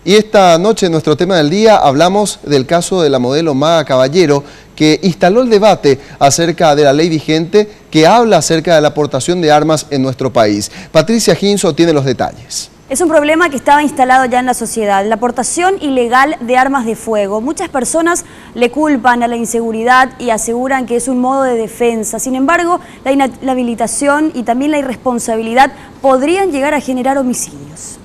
Y esta noche en nuestro tema del día hablamos del caso de la modelo Maga Caballero, que instaló el debate acerca de la ley vigente que habla acerca de la aportación de armas en nuestro país. Patricia Ginzo tiene los detalles. Es un problema que estaba instalado ya en la sociedad, la aportación ilegal de armas de fuego. Muchas personas le culpan a la inseguridad y aseguran que es un modo de defensa. Sin embargo, la inhabilitación y también la irresponsabilidad podrían llegar a generar homicidios.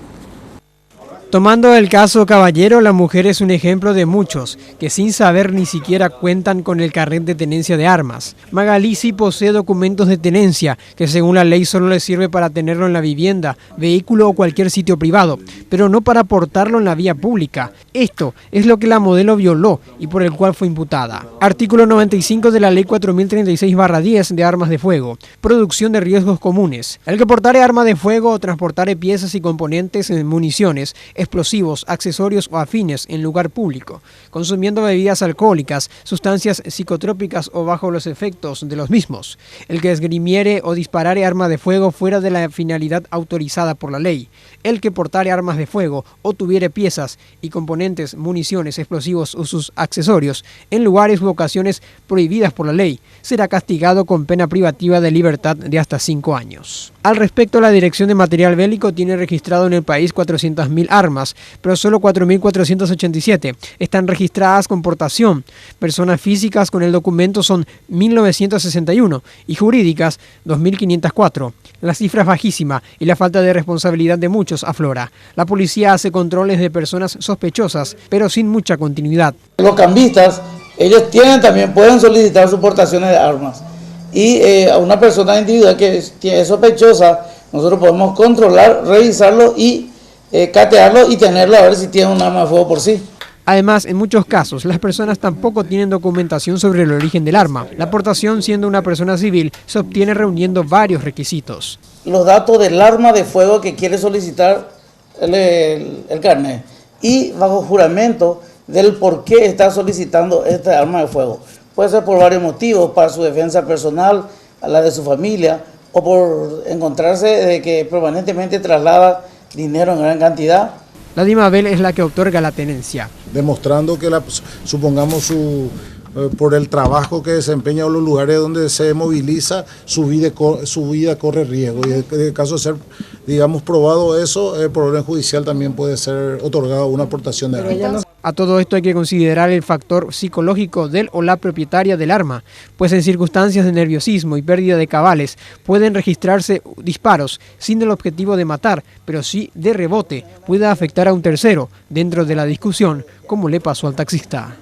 Tomando el caso Caballero, la mujer es un ejemplo de muchos que sin saber ni siquiera cuentan con el carnet de tenencia de armas. Magalí sí posee documentos de tenencia que según la ley solo le sirve para tenerlo en la vivienda, vehículo o cualquier sitio privado, pero no para portarlo en la vía pública. Esto es lo que la modelo violó y por el cual fue imputada. Artículo 95 de la ley 4036/10 de armas de fuego. Producción de riesgos comunes. El que portare arma de fuego o transportare piezas y componentes en municiones, explosivos, accesorios o afines en lugar público, consumiendo bebidas alcohólicas, sustancias psicotrópicas o bajo los efectos de los mismos. El que esgrimiere o disparare arma de fuego fuera de la finalidad autorizada por la ley. El que portare armas de fuego o tuviere piezas y componentes, municiones, explosivos o sus accesorios en lugares u ocasiones prohibidas por la ley, será castigado con pena privativa de libertad de hasta 5 años. Al respecto, la Dirección de Material Bélico tiene registrado en el país 400.000 armas, pero solo 4.487 están registradas con portación. Personas físicas con el documento son 1.961 y jurídicas 2.504. La cifra es bajísima y la falta de responsabilidad de muchos aflora. La policía hace controles de personas sospechosas, pero sin mucha continuidad. Los cambistas, ellos pueden solicitar sus portaciones de armas. Y a una persona individual que es sospechosa, nosotros podemos controlar, revisarlo y catearlo y tenerlo a ver si tiene un arma de fuego por sí. Además, en muchos casos, las personas tampoco tienen documentación sobre el origen del arma. La aportación, siendo una persona civil, se obtiene reuniendo varios requisitos. Los datos del arma de fuego que quiere solicitar el carnet y bajo juramento del por qué está solicitando este arma de fuego. Puede ser por varios motivos, para su defensa personal, a la de su familia, o por encontrarse de que permanentemente traslada dinero en gran cantidad. La DIMABEL es la que otorga la tenencia. Demostrando que, supongamos, por el trabajo que desempeña o los lugares donde se moviliza, su vida corre riesgo. Y en el caso de ser, digamos, probado eso, por orden judicial también puede ser otorgada una aportación de armas. A todo esto hay que considerar el factor psicológico del o la propietaria del arma, pues en circunstancias de nerviosismo y pérdida de cabales pueden registrarse disparos sin el objetivo de matar, pero sí de rebote, pueda afectar a un tercero dentro de la discusión, como le pasó al taxista.